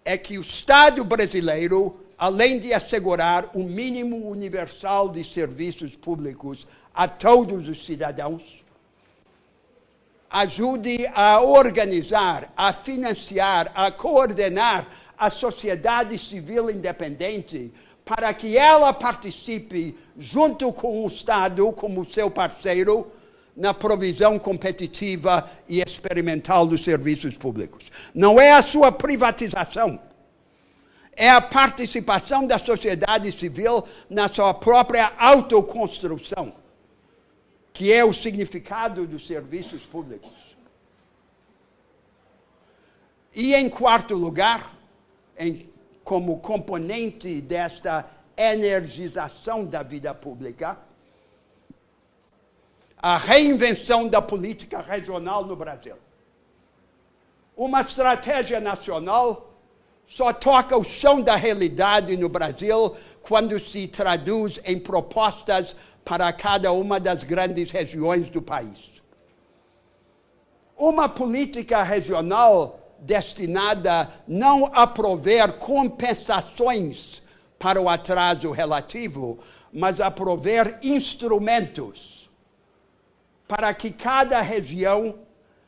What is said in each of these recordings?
é que o Estado brasileiro, além de assegurar um mínimo universal de serviços públicos a todos os cidadãos, ajude a organizar, a financiar, a coordenar a sociedade civil independente para que ela participe, junto com o Estado, como seu parceiro, na provisão competitiva e experimental dos serviços públicos. Não é a sua privatização, é a participação da sociedade civil na sua própria autoconstrução, que é o significado dos serviços públicos. E, em quarto lugar, como componente desta energização da vida pública, a reinvenção da política regional no Brasil. Uma estratégia nacional só toca o chão da realidade no Brasil quando se traduz em propostas para cada uma das grandes regiões do país. Uma política regional destinada não a prover compensações para o atraso relativo, mas a prover instrumentos para que cada região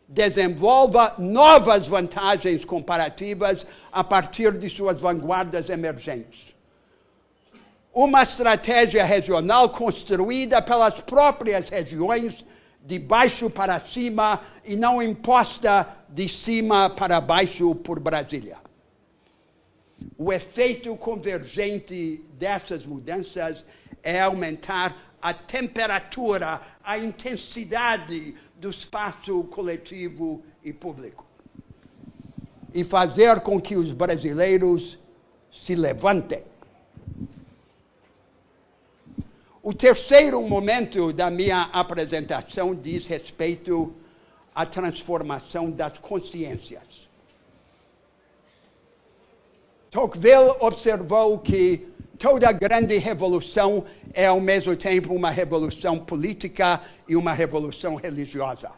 desenvolva novas vantagens comparativas a partir de suas vanguardas emergentes. Uma estratégia regional construída pelas próprias regiões de baixo para cima e não imposta de cima para baixo por Brasília. O efeito convergente dessas mudanças é aumentar a temperatura, a intensidade do espaço coletivo e público. E fazer com que os brasileiros se levantem. O terceiro momento da minha apresentação diz respeito à transformação das consciências. Tocqueville observou que toda grande revolução é, ao mesmo tempo, uma revolução política e uma revolução religiosa.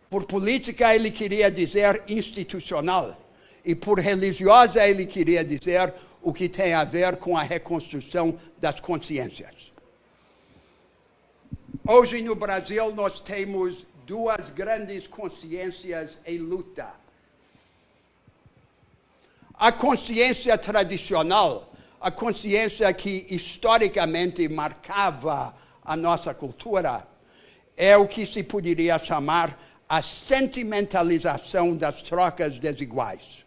Por política, ele queria dizer institucional, e por religiosa, ele queria dizer o que tem a ver com a reconstrução das consciências. Hoje, no Brasil, nós temos duas grandes consciências em luta. A consciência tradicional, a consciência que historicamente marcava a nossa cultura, é o que se poderia chamar a sentimentalização das trocas desiguais.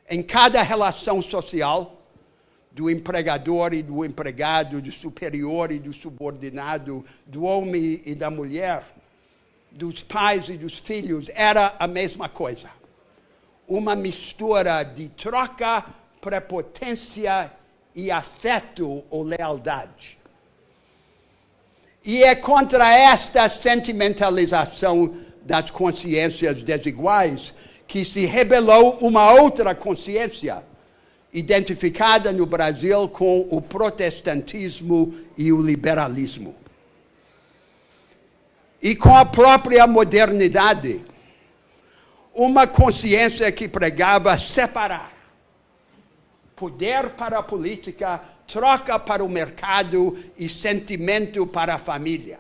Em cada relação social, do empregador e do empregado, do superior e do subordinado, do homem e da mulher, dos pais e dos filhos, era a mesma coisa. Uma mistura de troca, prepotência e afeto ou lealdade. E é contra esta sentimentalização das consciências desiguais que se rebelou uma outra consciência, identificada no Brasil com o protestantismo e o liberalismo. E com a própria modernidade, uma consciência que pregava separar poder para a política, troca para o mercado e sentimento para a família.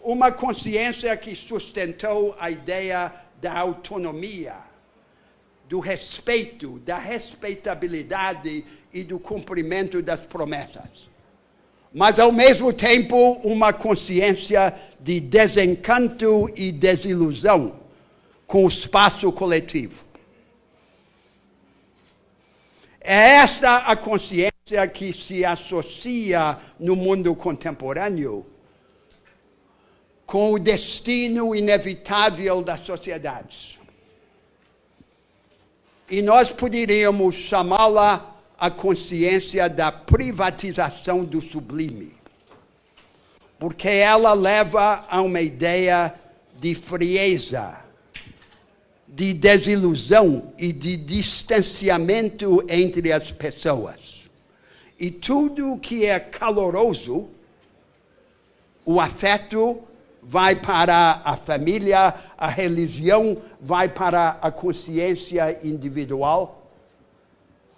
Uma consciência que sustentou a ideia da autonomia, do respeito, da respeitabilidade e do cumprimento das promessas. Mas, ao mesmo tempo, uma consciência de desencanto e desilusão com o espaço coletivo. É esta a consciência que se associa no mundo contemporâneo com o destino inevitável das sociedades. E nós poderíamos chamá-la a consciência da privatização do sublime, porque ela leva a uma ideia de frieza, de desilusão e de distanciamento entre as pessoas. E tudo que é caloroso, o afeto, vai para a família, a religião vai para a consciência individual,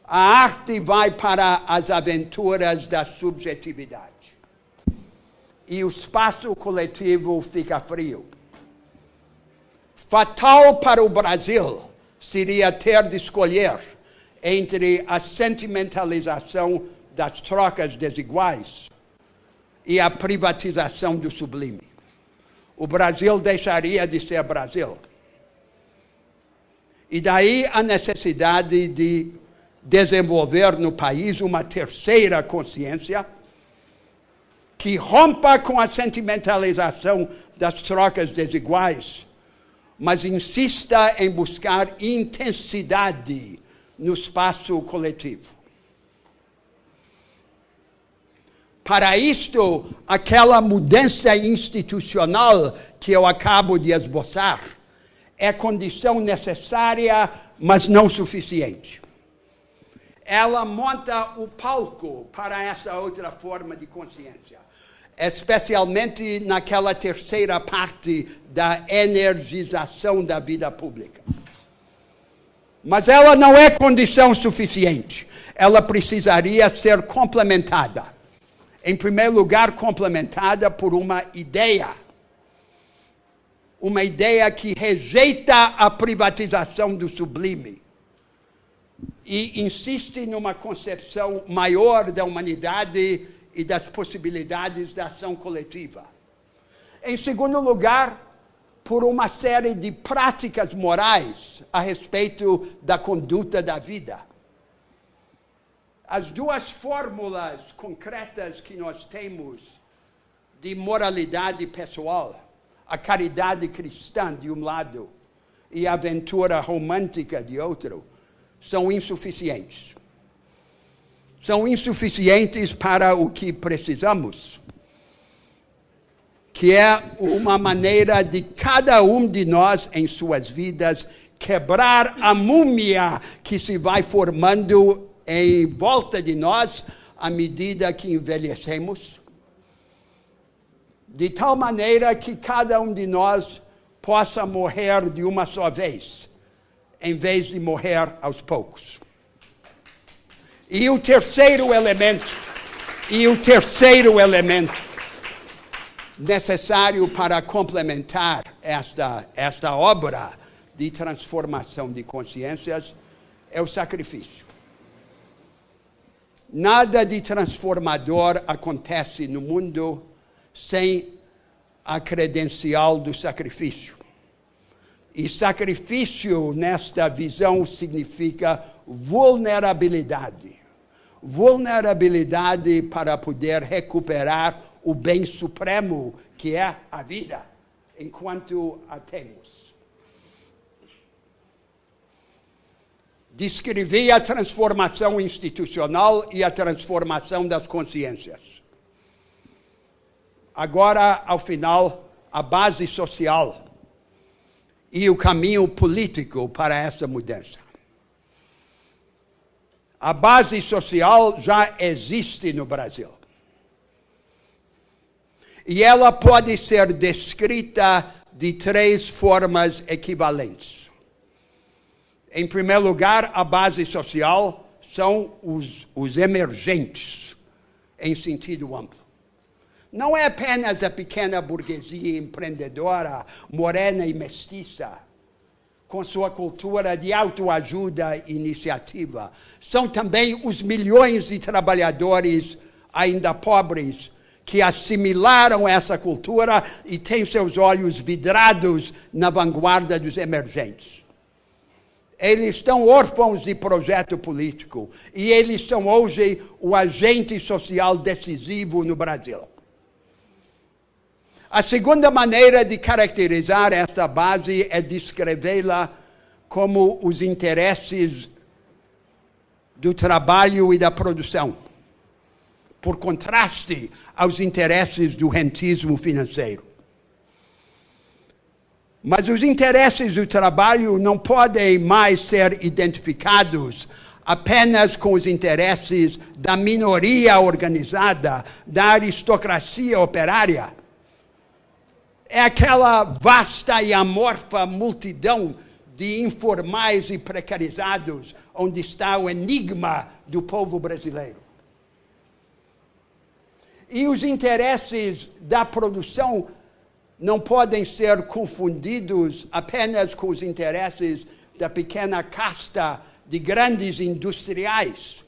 a arte vai para as aventuras da subjetividade. E o espaço coletivo fica frio. Fatal para o Brasil seria ter de escolher entre a sentimentalização das trocas desiguais e a privatização do sublime. O Brasil deixaria de ser Brasil. E daí a necessidade de desenvolver no país uma terceira consciência que rompa com a sentimentalização das trocas desiguais, mas insista em buscar intensidade no espaço coletivo. Para isto, aquela mudança institucional que eu acabo de esboçar é condição necessária, mas não suficiente. Ela monta o palco para essa outra forma de consciência, especialmente naquela terceira parte da energização da vida pública. Mas ela não é condição suficiente. Ela precisaria ser complementada. Em primeiro lugar, complementada por uma ideia. Uma ideia que rejeita a privatização do sublime e insiste numa concepção maior da humanidade e das possibilidades da ação coletiva. Em segundo lugar, por uma série de práticas morais a respeito da conduta da vida. As duas fórmulas concretas que nós temos de moralidade pessoal, a caridade cristã de um lado e a aventura romântica de outro, são insuficientes. São insuficientes para o que precisamos, que é uma maneira de cada um de nós em suas vidas quebrar a múmia que se vai formando em volta de nós à medida que envelhecemos, de tal maneira que cada um de nós possa morrer de uma só vez, em vez de morrer aos poucos. E o terceiro elemento necessário para complementar esta obra de transformação de consciências é o sacrifício. Nada de transformador acontece no mundo sem a credencial do sacrifício. E sacrifício, nesta visão, significa vulnerabilidade. Vulnerabilidade para poder recuperar o bem supremo, que é a vida, enquanto a temos. Descrevi a transformação institucional e a transformação das consciências. Agora, ao final, a base social e o caminho político para essa mudança. A base social já existe no Brasil. E ela pode ser descrita de três formas equivalentes. Em primeiro lugar, a base social são os emergentes, em sentido amplo. Não é apenas a pequena burguesia empreendedora, morena e mestiça, com sua cultura de autoajuda e iniciativa. São também os milhões de trabalhadores ainda pobres que assimilaram essa cultura e têm seus olhos vidrados na vanguarda dos emergentes. Eles estão órfãos de projeto político e eles são hoje o agente social decisivo no Brasil. A segunda maneira de caracterizar essa base é descrevê-la como os interesses do trabalho e da produção, por contraste aos interesses do rentismo financeiro. Mas os interesses do trabalho não podem mais ser identificados apenas com os interesses da minoria organizada, da aristocracia operária. É aquela vasta e amorfa multidão de informais e precarizados onde está o enigma do povo brasileiro. E os interesses da produção não podem ser confundidos apenas com os interesses da pequena casta de grandes industriais.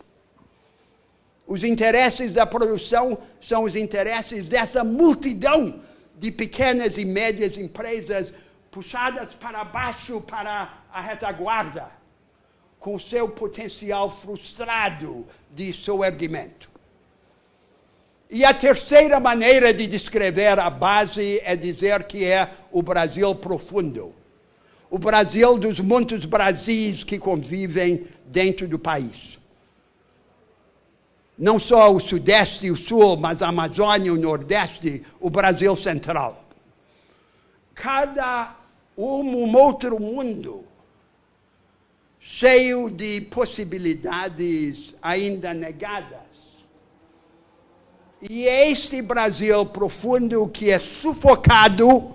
Os interesses da produção são os interesses dessa multidão de pequenas e médias empresas puxadas para baixo para a retaguarda, com seu potencial frustrado de soerguimento. E a terceira maneira de descrever a base é dizer que é o Brasil profundo. O Brasil dos muitos Brasis que convivem dentro do país. Não só o Sudeste e o Sul, mas a Amazônia, o Nordeste, o Brasil Central. Cada um outro mundo cheio de possibilidades ainda negadas. E este Brasil profundo que é sufocado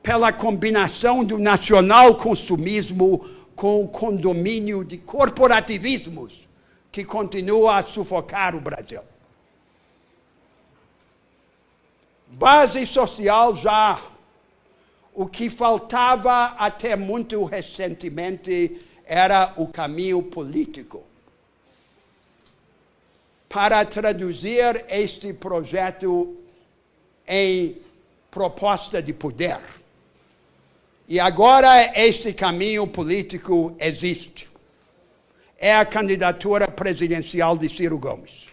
pela combinação do nacional consumismo com o condomínio de corporativismos que continua a sufocar o Brasil. Base social já. O que faltava até muito recentemente era o caminho político. Para traduzir este projeto em proposta de poder. E agora este caminho político existe. É a candidatura presidencial de Ciro Gomes.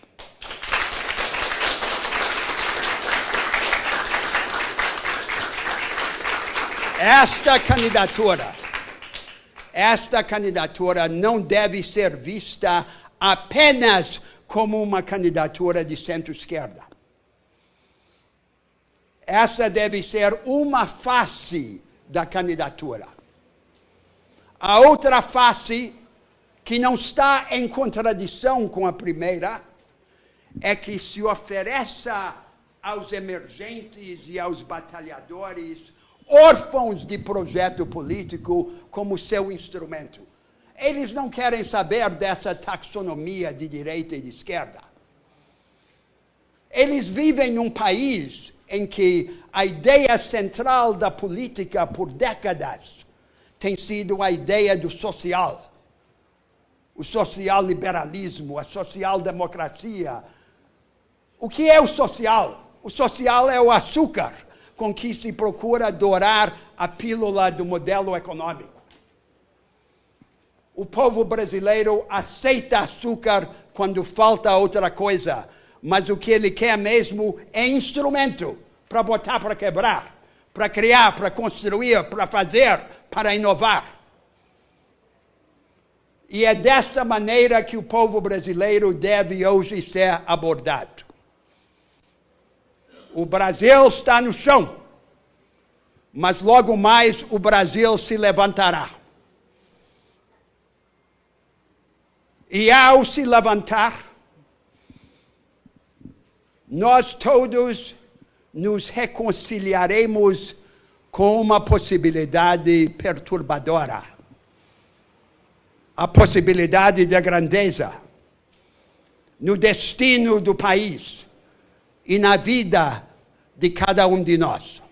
Esta candidatura não deve ser vista apenas como uma candidatura de centro-esquerda. Essa deve ser uma face da candidatura. A outra face, que não está em contradição com a primeira, é que se ofereça aos emergentes e aos batalhadores órfãos de projeto político como seu instrumento. Eles não querem saber dessa taxonomia de direita e de esquerda. Eles vivem num país em que a ideia central da política por décadas tem sido a ideia do social. O social-liberalismo, a social-democracia. O que é o social? O social é o açúcar com que se procura dourar a pílula do modelo econômico. O povo brasileiro aceita açúcar quando falta outra coisa, mas o que ele quer mesmo é instrumento para botar para quebrar, para criar, para construir, para fazer, para inovar. E é desta maneira que o povo brasileiro deve hoje ser abordado. O Brasil está no chão, mas logo mais o Brasil se levantará. E ao se levantar, nós todos nos reconciliaremos com uma possibilidade perturbadora. A possibilidade da grandeza no destino do país e na vida de cada um de nós.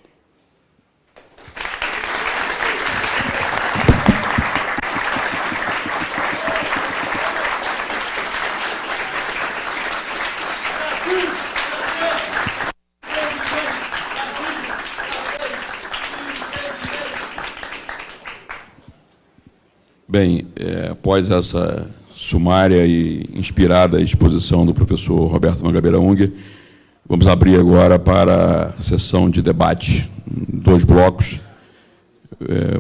Bem, após essa sumária e inspirada exposição do professor Roberto Mangabeira Unger, vamos abrir agora para a sessão de debate, 2 blocos.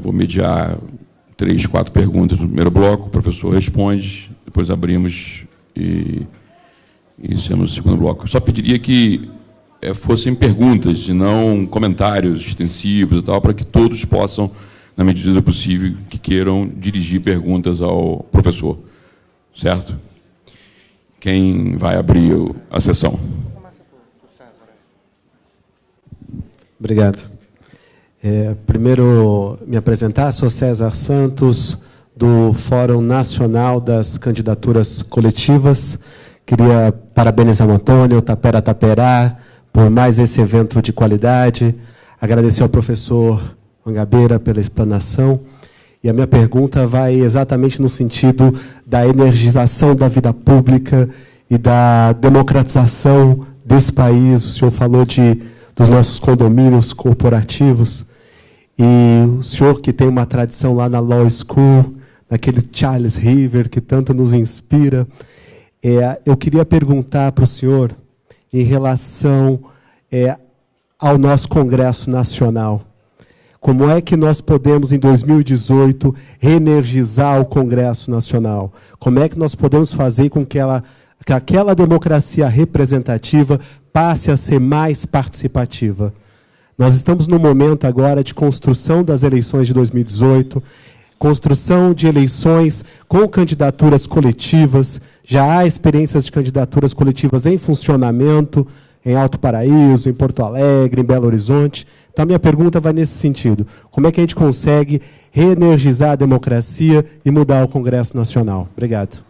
Vou mediar 3, 4 perguntas no primeiro bloco, o professor responde, depois abrimos e iniciamos o segundo bloco. Eu só pediria que fossem perguntas e não comentários extensivos e tal, para que todos possam, na medida do possível, que queiram dirigir perguntas ao professor. Certo? Quem vai abrir a sessão? Obrigado. Primeiro, me apresentar, sou César Santos, do Fórum Nacional das Candidaturas Coletivas. Queria parabenizar o Antônio, Tapera Taperá, por mais esse evento de qualidade. Agradecer ao professor Mangabeira pela explanação. E a minha pergunta vai exatamente no sentido da energização da vida pública e da democratização desse país. O senhor falou dos nossos condomínios corporativos. E o senhor, que tem uma tradição lá na Law School, naquele Charles River, que tanto nos inspira, eu queria perguntar para o senhor, em relação ao nosso Congresso Nacional, como é que nós podemos, em 2018, reenergizar o Congresso Nacional? Como é que nós podemos fazer com que aquela democracia representativa passe a ser mais participativa? Nós estamos num momento agora de construção das eleições de 2018, construção de eleições com candidaturas coletivas. Já há experiências de candidaturas coletivas em funcionamento, em Alto Paraíso, em Porto Alegre, em Belo Horizonte. Então, a minha pergunta vai nesse sentido. Como é que a gente consegue reenergizar a democracia e mudar o Congresso Nacional? Obrigado.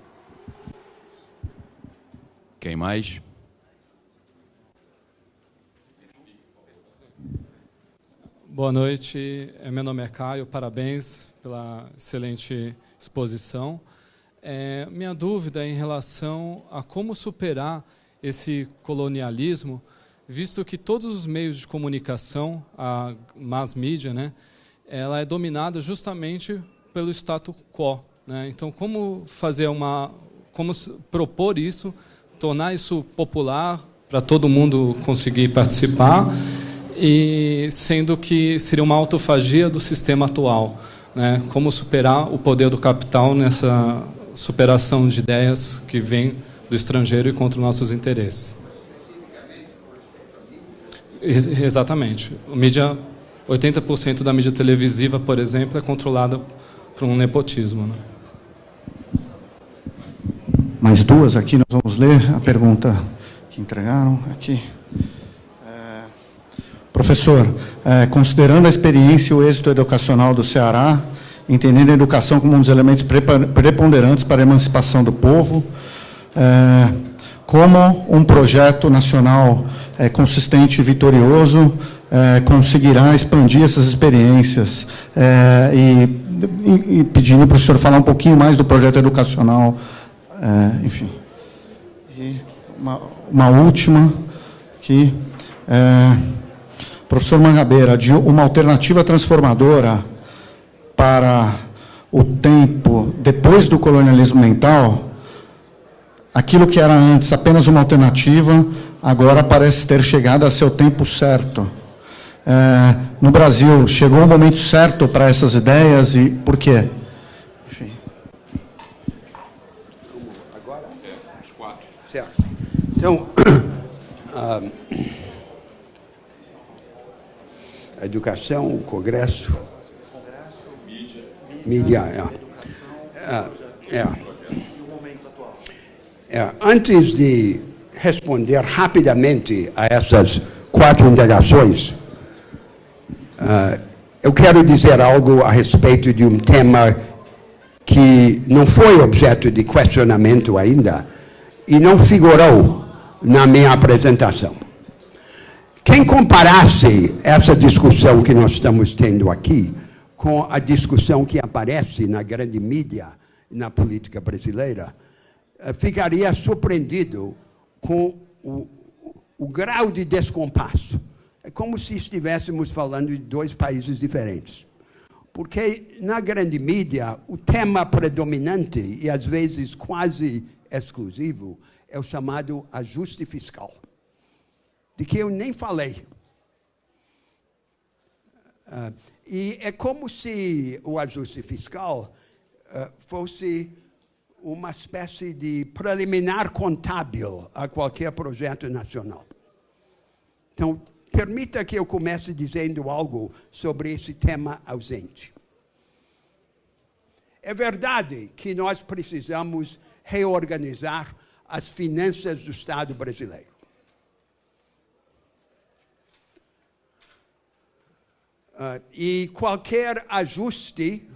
Quem mais? Boa noite, meu nome é Caio, parabéns pela excelente exposição. Minha dúvida é em relação a como superar esse colonialismo, visto que todos os meios de comunicação, a mass media, né, ela é dominada justamente pelo status quo, né? Então, como propor isso, tornar isso popular para todo mundo conseguir participar, e sendo que seria uma autofagia do sistema atual, né? Como superar o poder do capital nessa superação de ideias que vêm do estrangeiro e contra os nossos interesses. Exatamente. 80% da mídia televisiva, por exemplo, é controlada por um nepotismo, né? Mais duas aqui, nós vamos ler a pergunta que entregaram aqui. Professor, considerando a experiência e o êxito educacional do Ceará, entendendo a educação como um dos elementos preponderantes para a emancipação do povo, como um projeto nacional consistente e vitorioso conseguirá expandir essas experiências, e pedindo para o senhor falar um pouquinho mais do projeto educacional, enfim. E uma última aqui. Professor Mangabeira, de uma alternativa transformadora para o tempo depois do colonialismo mental, aquilo que era antes apenas uma alternativa, agora parece ter chegado a seu tempo certo. No Brasil, chegou o momento certo para essas ideias e por quê? Enfim. Agora? Os quatro. Certo. Então, a educação, o Congresso, mídia. Antes de responder rapidamente a essas quatro indagações, eu quero dizer algo a respeito de um tema que não foi objeto de questionamento ainda e não figurou na minha apresentação. Quem comparasse essa discussão que nós estamos tendo aqui com a discussão que aparece na grande mídia e na política brasileira, ficaria surpreendido com o grau de descompasso. É como se estivéssemos falando de dois países diferentes. Porque na grande mídia, o tema predominante e às vezes quase exclusivo é o chamado ajuste fiscal, de que eu nem falei. E é como se o ajuste fiscal fosse uma espécie de preliminar contábil a qualquer projeto nacional. Então, permita que eu comece dizendo algo sobre esse tema ausente. É verdade que nós precisamos reorganizar as finanças do Estado brasileiro. E qualquer ajuste,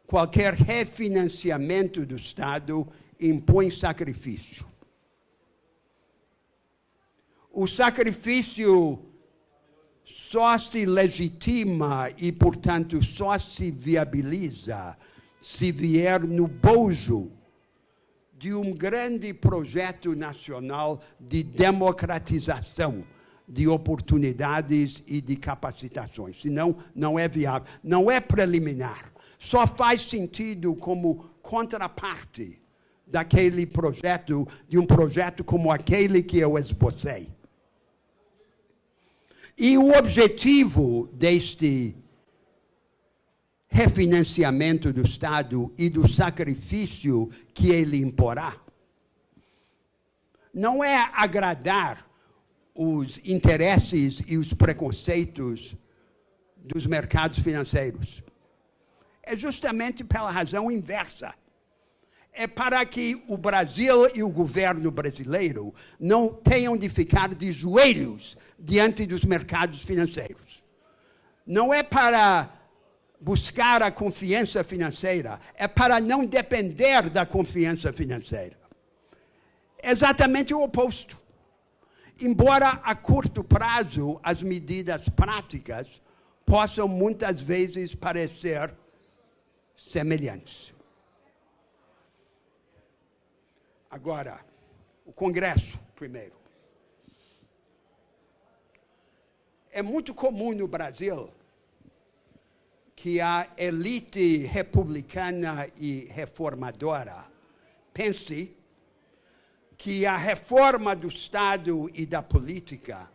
qualquer refinanciamento do Estado impõe sacrifício. O sacrifício só se legitima e, portanto, só se viabiliza se vier no bojo de um grande projeto nacional de democratização de oportunidades e de capacitações. Senão, não é viável. Não é preliminar. Só faz sentido como contraparte daquele projeto, de um projeto como aquele que eu esbocei. E o objetivo deste refinanciamento do Estado e do sacrifício que ele imporá não é agradar os interesses e os preconceitos dos mercados financeiros. É justamente pela razão inversa. É para que o Brasil e o governo brasileiro não tenham de ficar de joelhos diante dos mercados financeiros. Não é para buscar a confiança financeira, é para não depender da confiança financeira. É exatamente o oposto. Embora a curto prazo as medidas práticas possam muitas vezes parecer semelhantes. Agora, o Congresso, primeiro. É muito comum no Brasil que a elite republicana e reformadora pense que a reforma do Estado e da política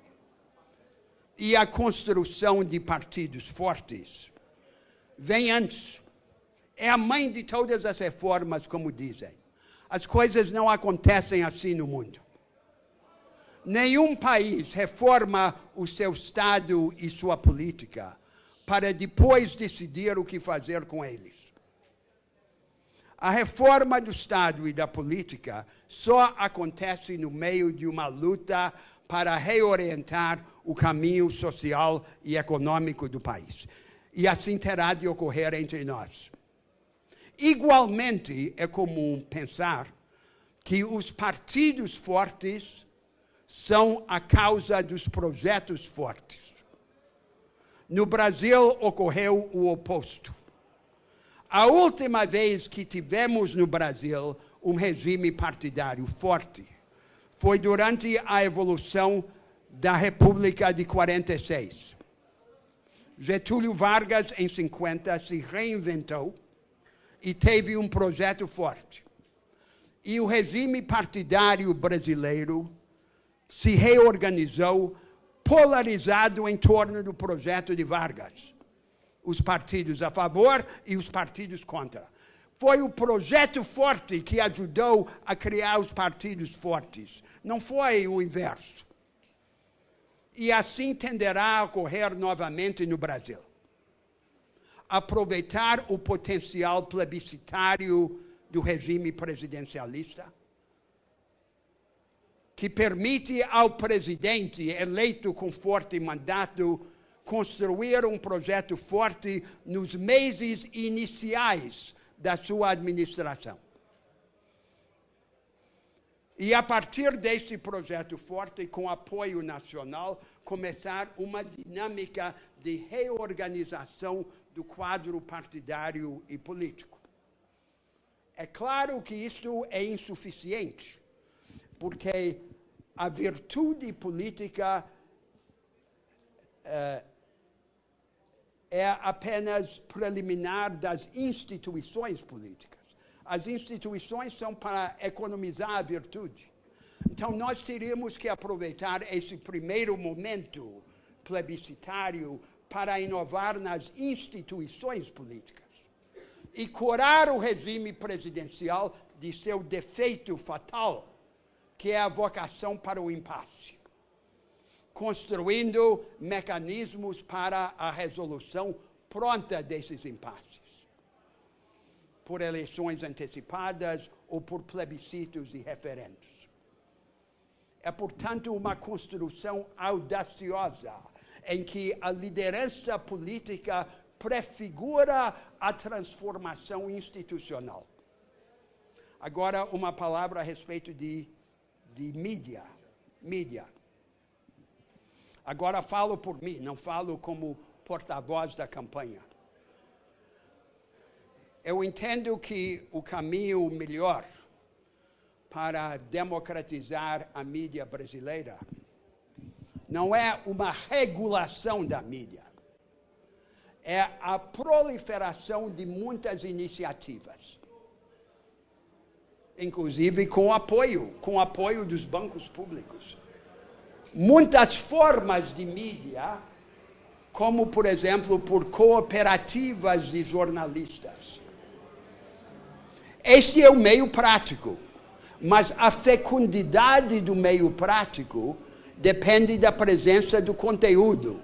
e a construção de partidos fortes vem antes. É a mãe de todas as reformas, como dizem. As coisas não acontecem assim no mundo. Nenhum país reforma o seu Estado e sua política para depois decidir o que fazer com eles. A reforma do Estado e da política só acontece no meio de uma luta para reorientar o caminho social e econômico do país. E assim terá de ocorrer entre nós. Igualmente, é comum pensar que os partidos fortes são a causa dos projetos fortes. No Brasil, ocorreu o oposto. A última vez que tivemos no Brasil um regime partidário forte foi durante a evolução da República de 46. Getúlio Vargas, em 50, se reinventou e teve um projeto forte. E o regime partidário brasileiro se reorganizou, polarizado em torno do projeto de Vargas. Os partidos a favor e os partidos contra. Foi o projeto forte que ajudou a criar os partidos fortes. Não foi o inverso. E assim tenderá a ocorrer novamente no Brasil. Aproveitar o potencial plebiscitário do regime presidencialista, que permite ao presidente eleito com forte mandato construir um projeto forte nos meses iniciais da sua administração. E a partir deste projeto forte, com apoio nacional, começar uma dinâmica de reorganização do quadro partidário e político. É claro que isto é insuficiente, porque a virtude política é apenas preliminar das instituições políticas. As instituições são para economizar a virtude. Então, nós teríamos que aproveitar esse primeiro momento plebiscitário para inovar nas instituições políticas e curar o regime presidencial de seu defeito fatal, que é a vocação para o impasse, construindo mecanismos para a resolução pronta desses impasses, por eleições antecipadas ou por plebiscitos e referendos. É, portanto, uma construção audaciosa em que a liderança política prefigura a transformação institucional. Agora, uma palavra a respeito de mídia. Mídia. Agora falo por mim, não falo como porta-voz da campanha. Eu entendo que o caminho melhor para democratizar a mídia brasileira não é uma regulação da mídia, é a proliferação de muitas iniciativas, inclusive com apoio dos bancos públicos. Muitas formas de mídia, como, por exemplo, por cooperativas de jornalistas. Esse é o meio prático, mas a fecundidade do meio prático depende da presença do conteúdo.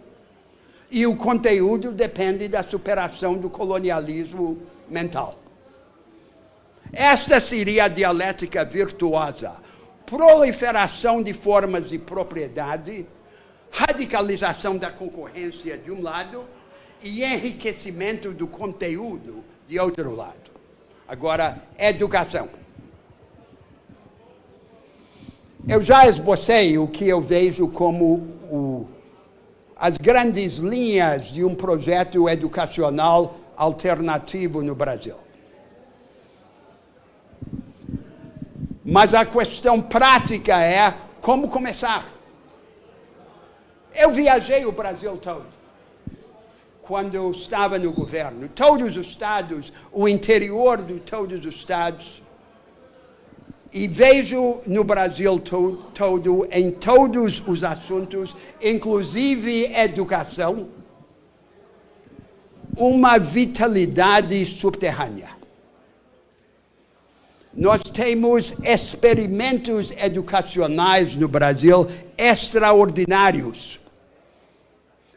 E o conteúdo depende da superação do colonialismo mental. Esta seria a dialética virtuosa. Proliferação de formas de propriedade, radicalização da concorrência de um lado e enriquecimento do conteúdo de outro lado. Agora, educação. Eu já esbocei o que eu vejo como as grandes linhas de um projeto educacional alternativo no Brasil. Mas a questão prática é como começar. Eu viajei o Brasil todo, quando eu estava no governo. Todos os estados, o interior de todos os estados. E vejo no Brasil todo, em todos os assuntos, inclusive educação, uma vitalidade subterrânea. Nós temos experimentos educacionais no Brasil extraordinários.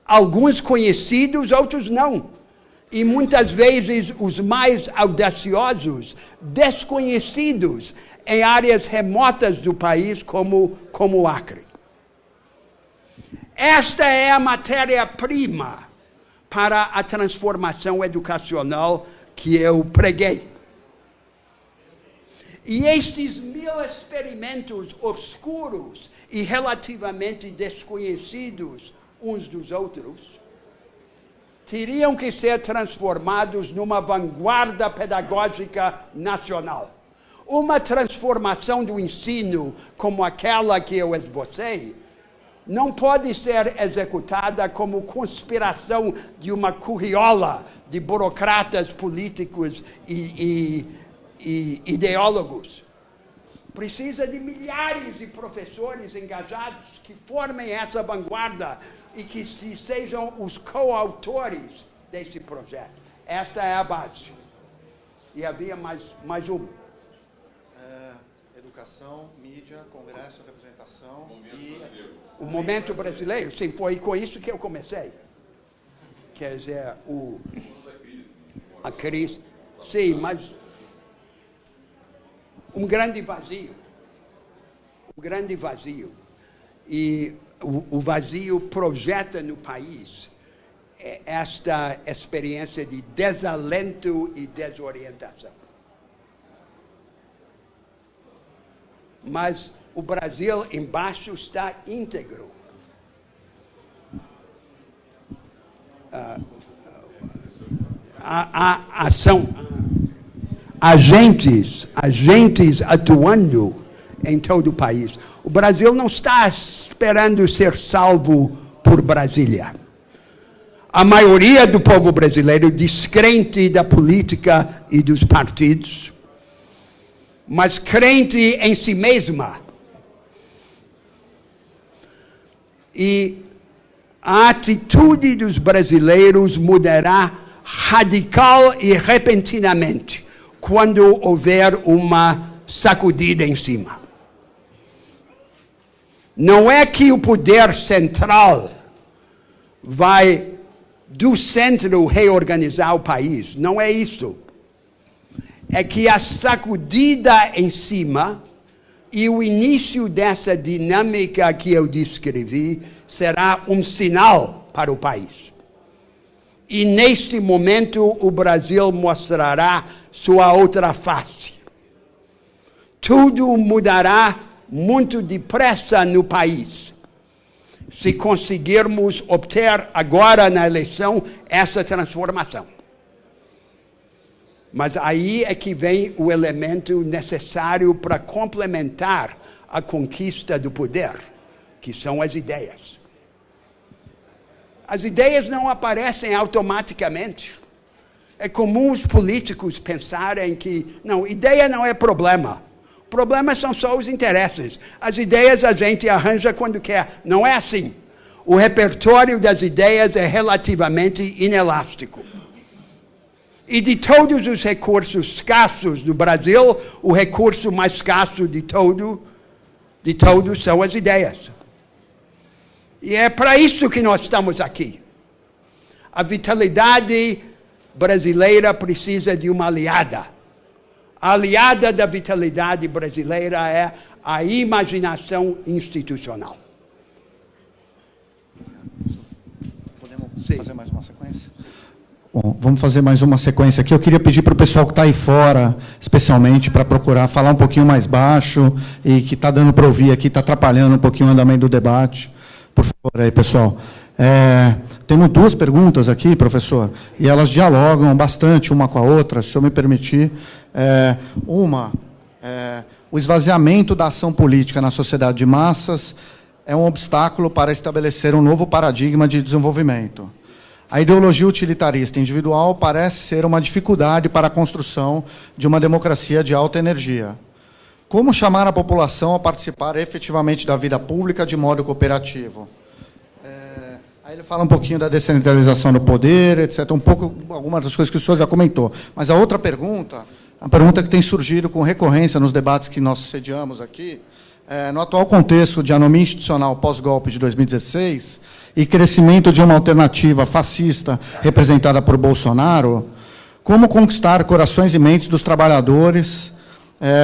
Alguns conhecidos, outros não. E muitas vezes os mais audaciosos, desconhecidos em áreas remotas do país, como o Acre. Esta é a matéria-prima para a transformação educacional que eu preguei. E estes 1000 experimentos obscuros e relativamente desconhecidos uns dos outros teriam que ser transformados numa vanguarda pedagógica nacional. Uma transformação do ensino como aquela que eu esbocei não pode ser executada como conspiração de uma curriola de burocratas políticos e ideólogos. Precisa de milhares de professores engajados que formem essa vanguarda e que sejam os coautores desse projeto. Esta é a base. E havia mais uma. Educação, mídia, congresso, representação e... O momento brasileiro, sim, foi com isso que eu comecei. Quer dizer, a crise, sim, mas um grande vazio. Um grande vazio. E o vazio projeta no país esta experiência de desalento e desorientação. Mas o Brasil embaixo está íntegro. A ação, agentes atuando em todo o país. O Brasil não está esperando ser salvo por Brasília. A maioria do povo brasileiro descrente da política e dos partidos, mas crente em si mesma. E a atitude dos brasileiros mudará radical e repentinamente quando houver uma sacudida em cima. Não é que o poder central vai do centro reorganizar o país, não é isso. É que a sacudida em cima e o início dessa dinâmica que eu descrevi será um sinal para o país. E, neste momento, o Brasil mostrará sua outra face. Tudo mudará muito depressa no país, se conseguirmos obter agora na eleição essa transformação. Mas aí é que vem o elemento necessário para complementar a conquista do poder, que são as ideias. As ideias não aparecem automaticamente. É comum os políticos pensarem que, não, ideia não é problema. O problema são só os interesses. As ideias a gente arranja quando quer. Não é assim. O repertório das ideias é relativamente inelástico. E de todos os recursos escassos do Brasil, o recurso mais escasso de todos são as ideias. E é para isso que nós estamos aqui. A vitalidade brasileira precisa de uma aliada. A aliada da vitalidade brasileira é a imaginação institucional. Podemos fazer mais uma sequência? Bom, vamos fazer mais uma sequência aqui. Eu queria pedir para o pessoal que está aí fora, especialmente, para procurar falar um pouquinho mais baixo e que está dando para ouvir aqui, está atrapalhando um pouquinho o andamento do debate. Por favor, aí, pessoal. Temos duas perguntas aqui, professor, e elas dialogam bastante uma com a outra, se eu me permitir. O esvaziamento da ação política na sociedade de massas é um obstáculo para estabelecer um novo paradigma de desenvolvimento. A ideologia utilitarista individual parece ser uma dificuldade para a construção de uma democracia de alta energia. Como chamar a população a participar efetivamente da vida pública de modo cooperativo? Aí ele fala um pouquinho da descentralização do poder, etc. Algumas das coisas que o senhor já comentou. Mas a outra pergunta, a pergunta que tem surgido com recorrência nos debates que nós sediamos aqui, no atual contexto de anomia institucional pós-golpe de 2016 e crescimento de uma alternativa fascista representada por Bolsonaro, como conquistar corações e mentes dos trabalhadores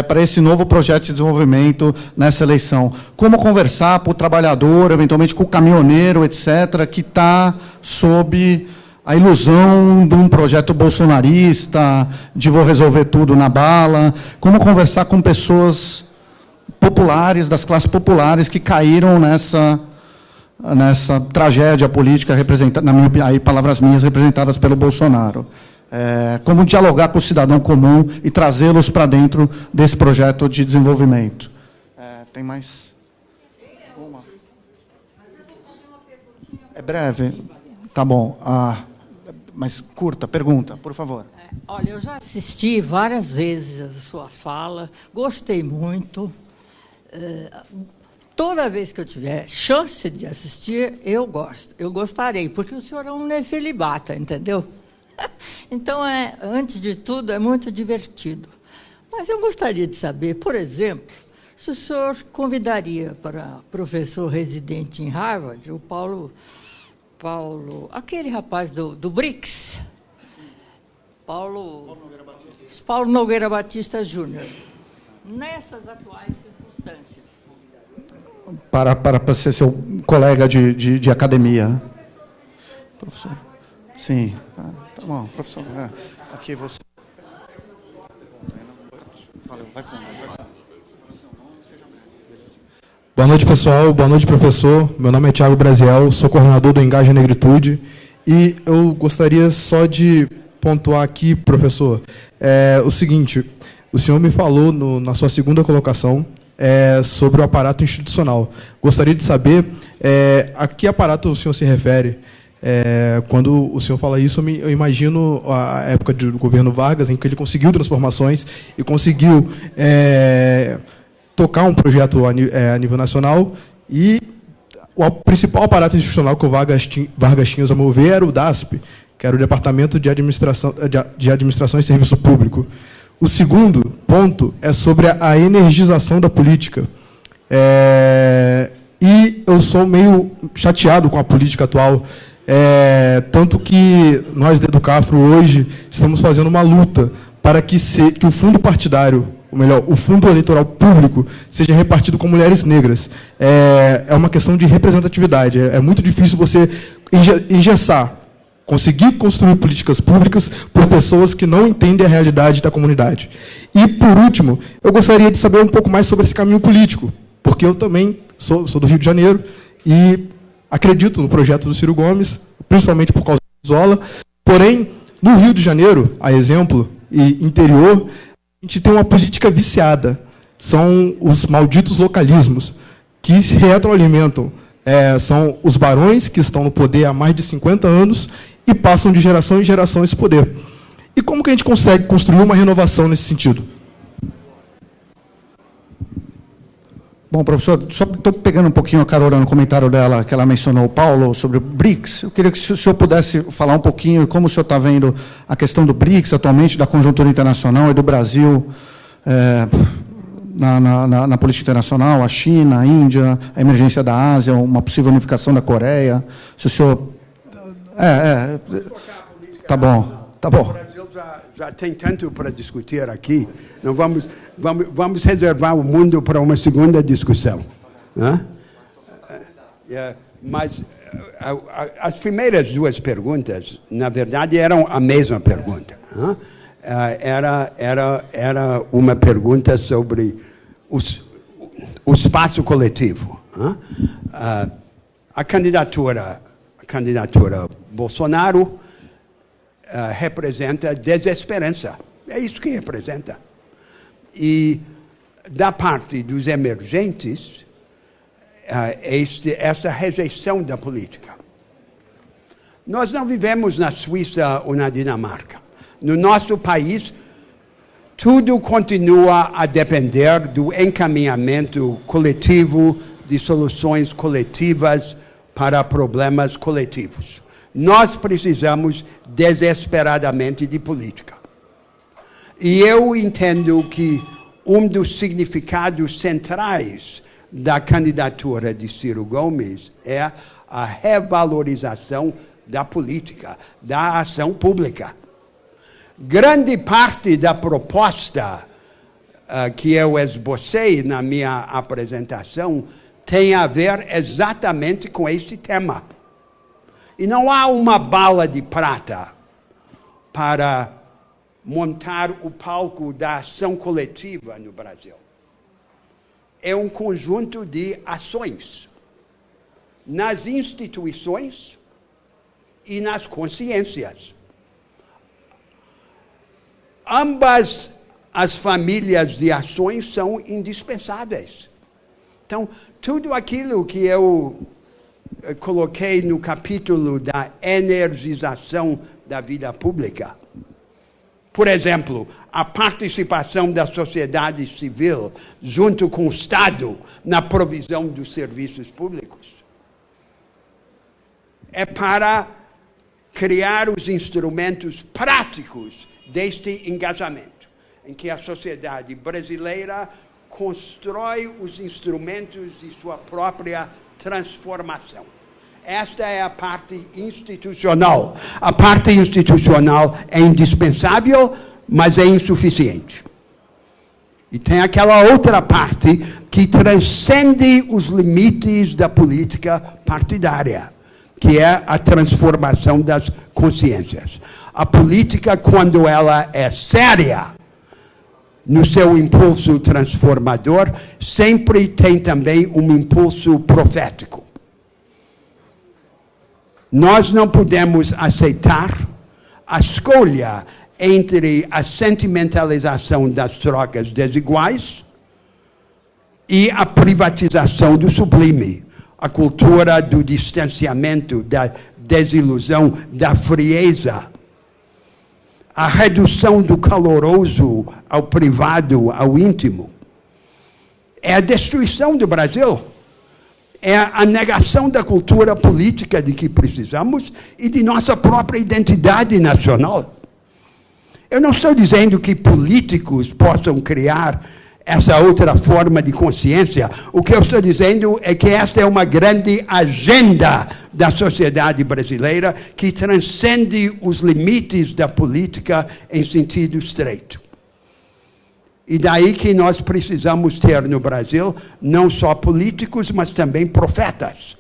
para esse novo projeto de desenvolvimento nessa eleição? Como conversar para o trabalhador, eventualmente com o caminhoneiro, etc., que está sob a ilusão de um projeto bolsonarista, de vou resolver tudo na bala? Como conversar com pessoas populares, das classes populares, que caíram nessa tragédia política, representada, palavras minhas, representadas pelo Bolsonaro? Como dialogar com o cidadão comum e trazê-los para dentro desse projeto de desenvolvimento. Tem mais uma? É breve? Tá bom. Mas curta, pergunta, por favor. Olha, eu já assisti várias vezes a sua fala, gostei muito. Toda vez que eu tiver chance de assistir, eu gostarei, porque o senhor é um nefelibata, entendeu? Então, antes de tudo, é muito divertido. Mas eu gostaria de saber, por exemplo, se o senhor convidaria para professor residente em Harvard, o Paulo, aquele rapaz do BRICS, Paulo Nogueira Batista Júnior, nessas atuais circunstâncias. Para ser seu colega de academia. Professor. Sim. Tá bom, professor. Aqui você. Valeu, vai fundo. Boa noite, pessoal. Boa noite, professor. Meu nome é Thiago Brasiel, sou coordenador do Engaja Negritude. E eu gostaria só de pontuar aqui, professor, o seguinte: o senhor me falou na sua segunda colocação sobre o aparato institucional. Gostaria de saber a que aparato o senhor se refere. Quando o senhor fala isso, eu imagino a época do governo Vargas, em que ele conseguiu transformações e conseguiu tocar um projeto a nível nacional, e o principal aparato institucional que o Vargas tinha, a meu ver, era o DASP, que era o Departamento de Administração e Serviço Público. O segundo ponto é sobre a energização da política. E eu sou meio chateado com a política atual, tanto que nós, da Educafro, hoje, estamos fazendo uma luta para que o fundo partidário ou melhor, o fundo eleitoral público seja repartido com mulheres negras. É uma questão de representatividade. É muito difícil você engessar, conseguir construir políticas públicas por pessoas que não entendem a realidade da comunidade. E, por último, eu gostaria de saber um pouco mais sobre esse caminho político, porque eu também sou do Rio de Janeiro e acredito no projeto do Ciro Gomes, principalmente por causa do Zola. Porém, no Rio de Janeiro, a exemplo, e interior, a gente tem uma política viciada. São os malditos localismos que se retroalimentam. São os barões que estão no poder há mais de 50 anos e passam de geração em geração esse poder. E como que a gente consegue construir uma renovação nesse sentido? Bom, professor, só estou pegando um pouquinho a carona no comentário dela, que ela mencionou, o Paulo, sobre o BRICS. Eu queria que o senhor pudesse falar um pouquinho como o senhor está vendo a questão do BRICS atualmente, da conjuntura internacional e do Brasil na política internacional, a China, a Índia, a emergência da Ásia, uma possível unificação da Coreia. Se o senhor... Tá bom, tá bom. O Brasil já tem tanto para discutir aqui. Não vamos reservar o mundo para uma segunda discussão. Mas as primeiras duas perguntas, na verdade, eram a mesma pergunta. Era uma pergunta sobre o espaço coletivo. A candidatura Bolsonaro representa desesperança. É isso que representa. E, da parte dos emergentes, essa rejeição da política. Nós não vivemos na Suíça ou na Dinamarca. No nosso país, tudo continua a depender do encaminhamento coletivo, de soluções coletivas para problemas coletivos. Nós precisamos desesperadamente de política. E eu entendo que um dos significados centrais da candidatura de Ciro Gomes é a revalorização da política, da ação pública. Grande parte da proposta que eu esbocei na minha apresentação tem a ver exatamente com este tema. E não há uma bala de prata para montar o palco da ação coletiva no Brasil. É um conjunto de ações nas instituições e nas consciências. Ambas as famílias de ações são indispensáveis. Então, tudo aquilo que eu coloquei no capítulo da energização da vida pública, por exemplo, a participação da sociedade civil junto com o Estado na provisão dos serviços públicos, é para criar os instrumentos práticos deste engajamento, em que a sociedade brasileira constrói os instrumentos de sua própria transformação. Esta é a parte institucional. A parte institucional é indispensável, mas é insuficiente. E tem aquela outra parte que transcende os limites da política partidária, que é a transformação das consciências. A política, quando ela é séria no seu impulso transformador, sempre tem também um impulso profético. Nós não podemos aceitar a escolha entre a sentimentalização das trocas desiguais e a privatização do sublime, a cultura do distanciamento, da desilusão, da frieza, a redução do caloroso ao privado, ao íntimo. É a destruição do Brasil. É a negação da cultura política de que precisamos e de nossa própria identidade nacional. Eu não estou dizendo que políticos possam criar essa outra forma de consciência. O que eu estou dizendo é que esta é uma grande agenda da sociedade brasileira que transcende os limites da política em sentido estreito. E daí que nós precisamos ter no Brasil não só políticos, mas também profetas,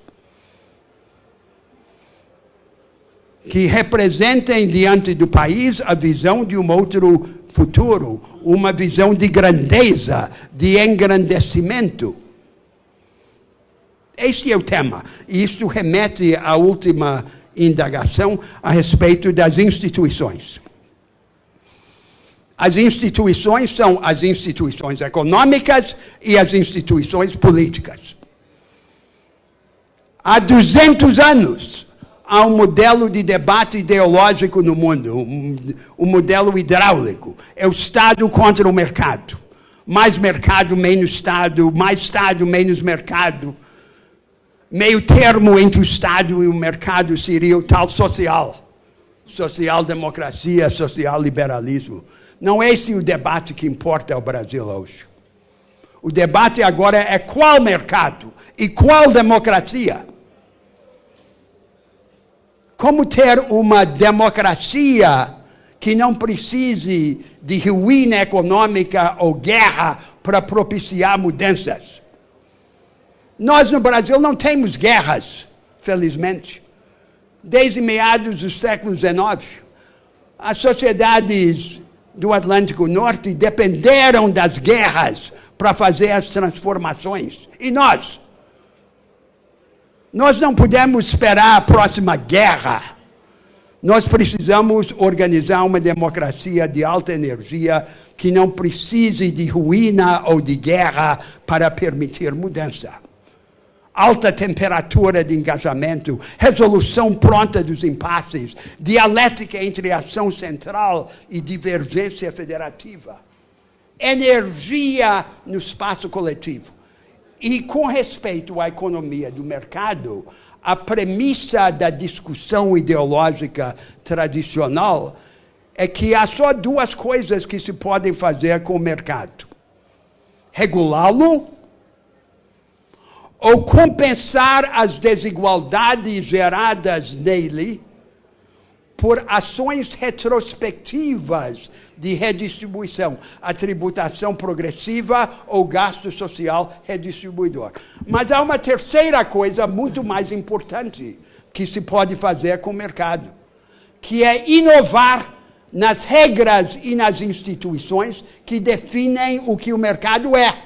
que representem diante do país a visão de um outro futuro, uma visão de grandeza, de engrandecimento. Este é o tema. E isto remete à última indagação a respeito das instituições. As instituições são as instituições econômicas e as instituições políticas. Há 200 anos, há um modelo de debate ideológico no mundo, um modelo hidráulico. É o Estado contra o mercado. Mais mercado, menos Estado, mais Estado, menos mercado. Meio termo entre o Estado e o mercado seria o tal social-democracia, social-liberalismo. Não é esse o debate que importa ao Brasil hoje. O debate agora é qual mercado e qual democracia. Como ter uma democracia que não precise de ruína econômica ou guerra para propiciar mudanças. Nós no Brasil não temos guerras, felizmente. Desde meados do século XIX, as sociedades do Atlântico Norte dependeram das guerras para fazer as transformações. E nós? Nós não podemos esperar a próxima guerra. Nós precisamos organizar uma democracia de alta energia que não precise de ruína ou de guerra para permitir mudança. Alta temperatura de engajamento, resolução pronta dos impasses, dialética entre ação central e divergência federativa, energia no espaço coletivo. E com respeito à economia do mercado, a premissa da discussão ideológica tradicional é que há só duas coisas que se podem fazer com o mercado: regulá-lo ou compensar as desigualdades geradas nele por ações retrospectivas de redistribuição, a tributação progressiva ou gasto social redistribuidor. Mas há uma terceira coisa muito mais importante que se pode fazer com o mercado, que é inovar nas regras e nas instituições que definem o que o mercado é.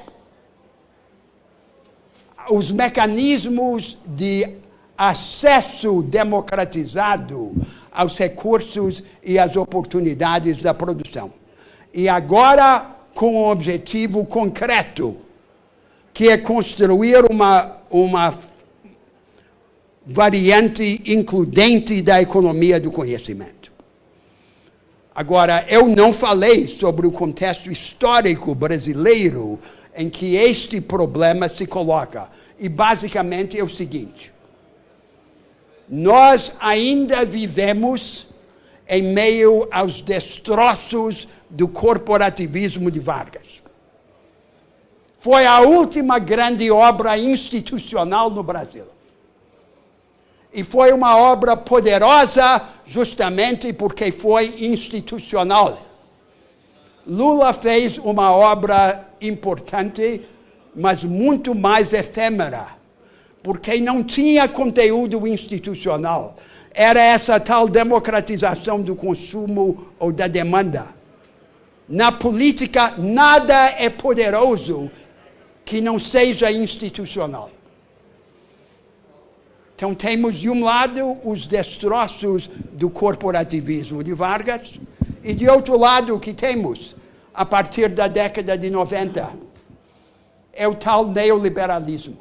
Os mecanismos de acesso democratizado aos recursos e às oportunidades da produção. E agora, com um objetivo concreto, que é construir uma variante includente da economia do conhecimento. Agora, eu não falei sobre o contexto histórico brasileiro em que este problema se coloca. E basicamente é o seguinte: nós ainda vivemos em meio aos destroços do corporativismo de Vargas. Foi a última grande obra institucional no Brasil. E foi uma obra poderosa justamente porque foi institucional. Lula fez uma obra importante, mas muito mais efêmera, porque não tinha conteúdo institucional. Era essa tal democratização do consumo ou da demanda. Na política, nada é poderoso que não seja institucional. Então, temos, de um lado, os destroços do corporativismo de Vargas, e, de outro lado, o que temos, a partir da década de 90, é o tal neoliberalismo,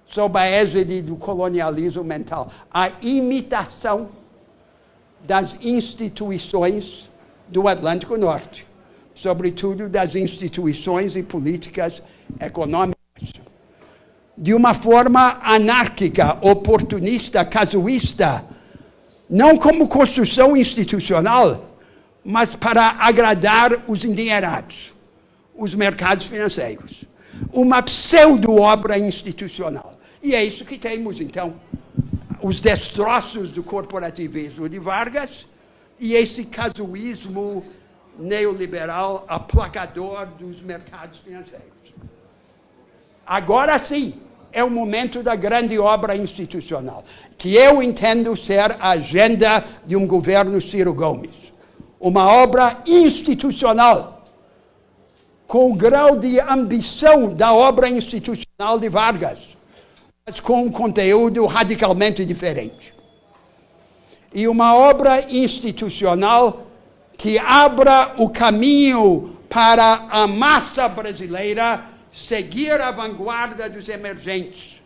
sob a égide do colonialismo mental. A imitação das instituições do Atlântico Norte, sobretudo das instituições e políticas econômicas, de uma forma anárquica, oportunista, casuísta, não como construção institucional, mas para agradar os endinheirados, os mercados financeiros. Uma pseudo-obra institucional. E é isso que temos, então, os destroços do corporativismo de Vargas e esse casuísmo neoliberal aplacador dos mercados financeiros. Agora sim, é o momento da grande obra institucional, que eu entendo ser a agenda de um governo Ciro Gomes. Uma obra institucional, com o grau de ambição da obra institucional de Vargas, mas com um conteúdo radicalmente diferente. E uma obra institucional que abra o caminho para a massa brasileira seguir a vanguarda dos emergentes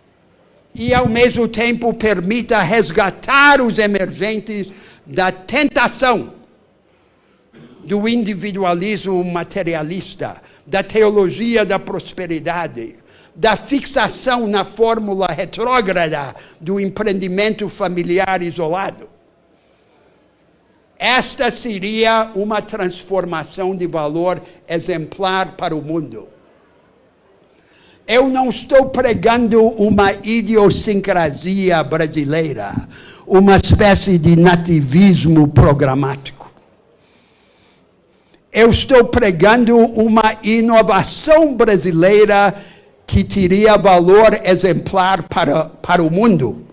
e, ao mesmo tempo, permita resgatar os emergentes da tentação do individualismo materialista, da teologia da prosperidade, da fixação na fórmula retrógrada do empreendimento familiar isolado. Esta seria uma transformação de valor exemplar para o mundo. Eu não estou pregando uma idiosincrasia brasileira, uma espécie de nativismo programático. Eu estou pregando uma inovação brasileira que teria valor exemplar para o mundo.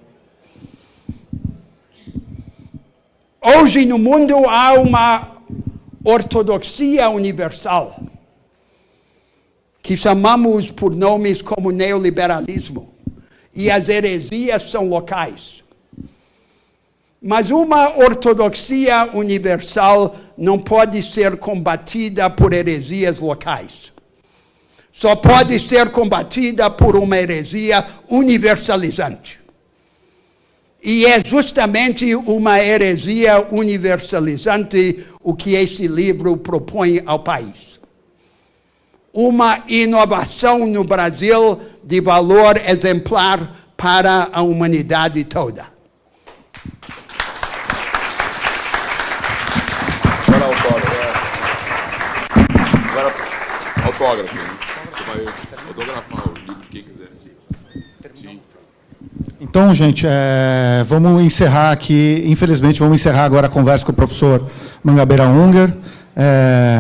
Hoje no mundo há uma ortodoxia universal, que chamamos por nomes como neoliberalismo, e as heresias são locais. Mas uma ortodoxia universal não pode ser combatida por heresias locais. Só pode ser combatida por uma heresia universalizante. E é justamente uma heresia universalizante o que esse livro propõe ao país. Uma inovação no Brasil de valor exemplar para a humanidade toda. Agora autógrafo. Você vai autografar o livro, quem quiser. Sim. Então, gente, vamos encerrar aqui. Infelizmente, vamos encerrar agora a conversa com o professor Mangabeira Unger.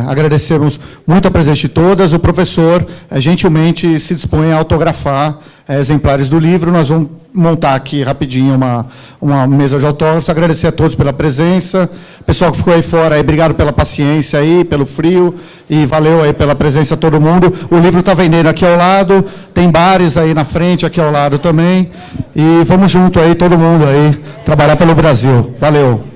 Agradecemos muito a presença de todas. O professor gentilmente se dispõe a autografar exemplares do livro. Nós vamos montar aqui rapidinho uma mesa de autógrafos. Agradecer a todos pela presença. Pessoal que ficou aí fora, aí, obrigado pela paciência aí, pelo frio, e valeu aí pela presença de todo mundo. O livro está vendendo aqui ao lado, tem bares aí na frente, aqui ao lado também. E vamos junto aí, todo mundo aí, trabalhar pelo Brasil. Valeu.